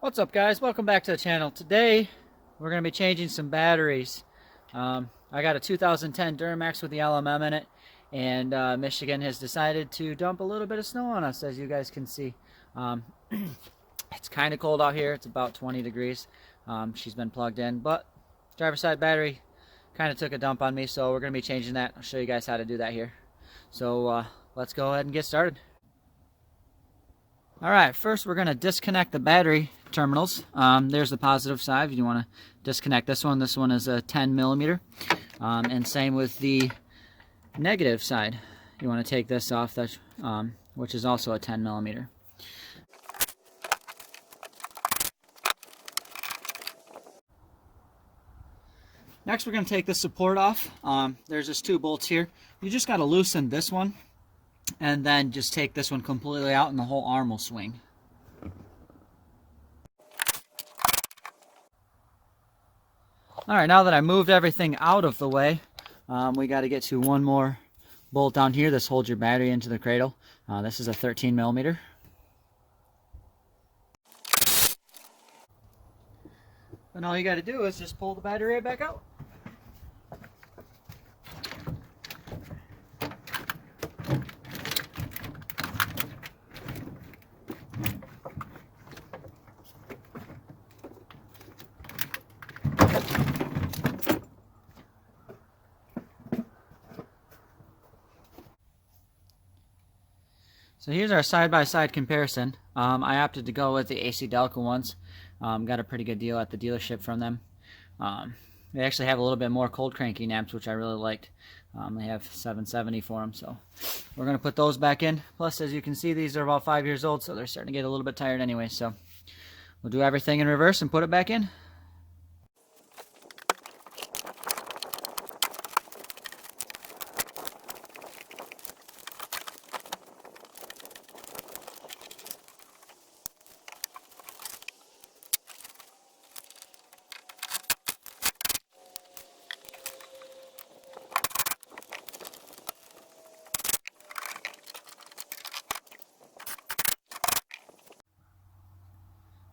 What's up, guys? Welcome back to the channel. Today we're going to be changing some batteries. I got a 2010 Duramax with the LMM in it, and Michigan has decided to dump a little bit of snow on us, as you guys can see. It's kind of cold out here. It's about 20 degrees. She's been plugged in, but driver's side battery kind of took a dump on me, so we're going to be changing that. I'll show you guys how to do that here. So let's go ahead and get started. Alright, first we're going to disconnect the battery terminals. There's the positive side. You want to disconnect this one. This one is a 10 millimeter. And same with the negative side. You want to take this off, which is also a 10 millimeter. Next we're going to take the support off. There's just two bolts here. You just got to loosen this one, and then just take this one completely out and the whole arm will swing. Alright, now that I moved everything out of the way, we got to get to one more bolt down here. This holds your battery into the cradle. This is a 13 millimeter. And all you got to do is just pull the battery right back out. So here's our side-by-side comparison. I opted to go with the AC Delco ones. Got a pretty good deal at the dealership from them. They actually have a little bit more cold cranking amps, which I really liked. They have 770 for them, so we're going to put those back in. Plus, as you can see, these are about 5 years old, so they're starting to get a little bit tired anyway. So we'll do everything in reverse and put it back in.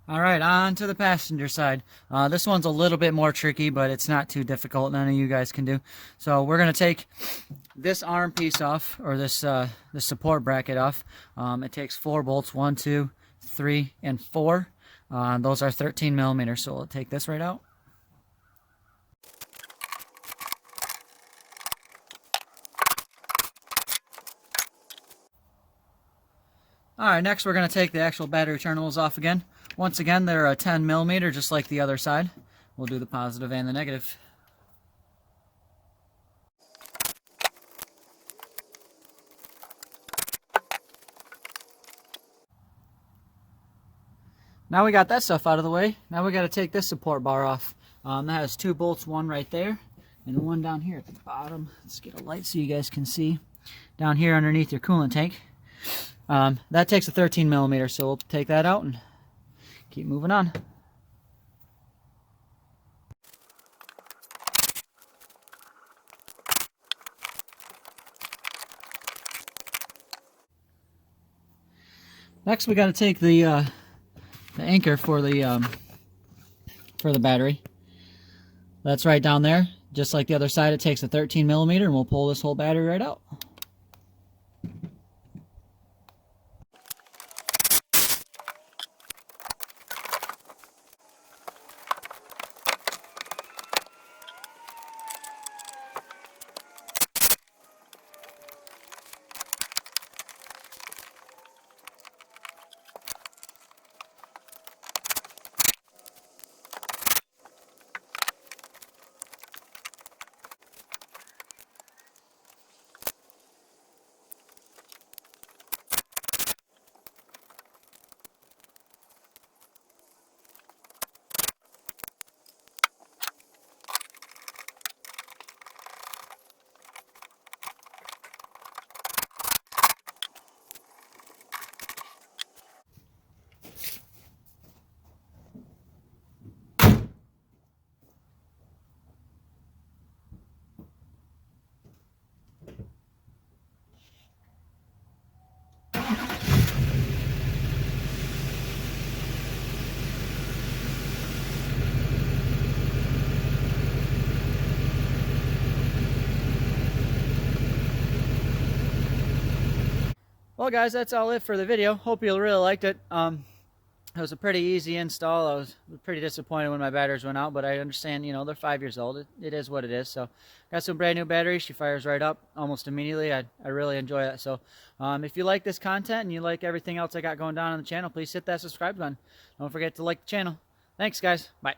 Alright, on to the passenger side. This one's a little bit more tricky, but it's not too difficult. None of you guys can do. So we're going to take this arm piece off, or this support bracket off. It takes 4 bolts, 1, 2, 3, and 4. Those are 13 millimeters, so we'll take this right out. Alright, next we're going to take the actual battery terminals off again. Once again, they're a 10 millimeter, just like the other side. We'll do the positive and the negative. Now we got that stuff out of the way. Now we got to take this support bar off. That has 2 bolts, one right there, and one down here at the bottom. Let's get a light so you guys can see. Down here underneath your coolant tank. That takes a 13 millimeter, so we'll take that out and keep moving on. Next, we got to take the anchor for the battery. That's right down there. Just like the other side, it takes a 13 millimeter, and we'll pull this whole battery right out. Well, guys, that's all it for the video. Hope you really liked it. It was a pretty easy install. I was pretty disappointed when my batteries went out, but I understand, you know, they're 5 years old. It is what it is. So, got some brand new batteries. She fires right up almost immediately. I really enjoy it. So, if you like this content and you like everything else I got going down on the channel, please hit that subscribe button. Don't forget to like the channel. Thanks, guys. Bye.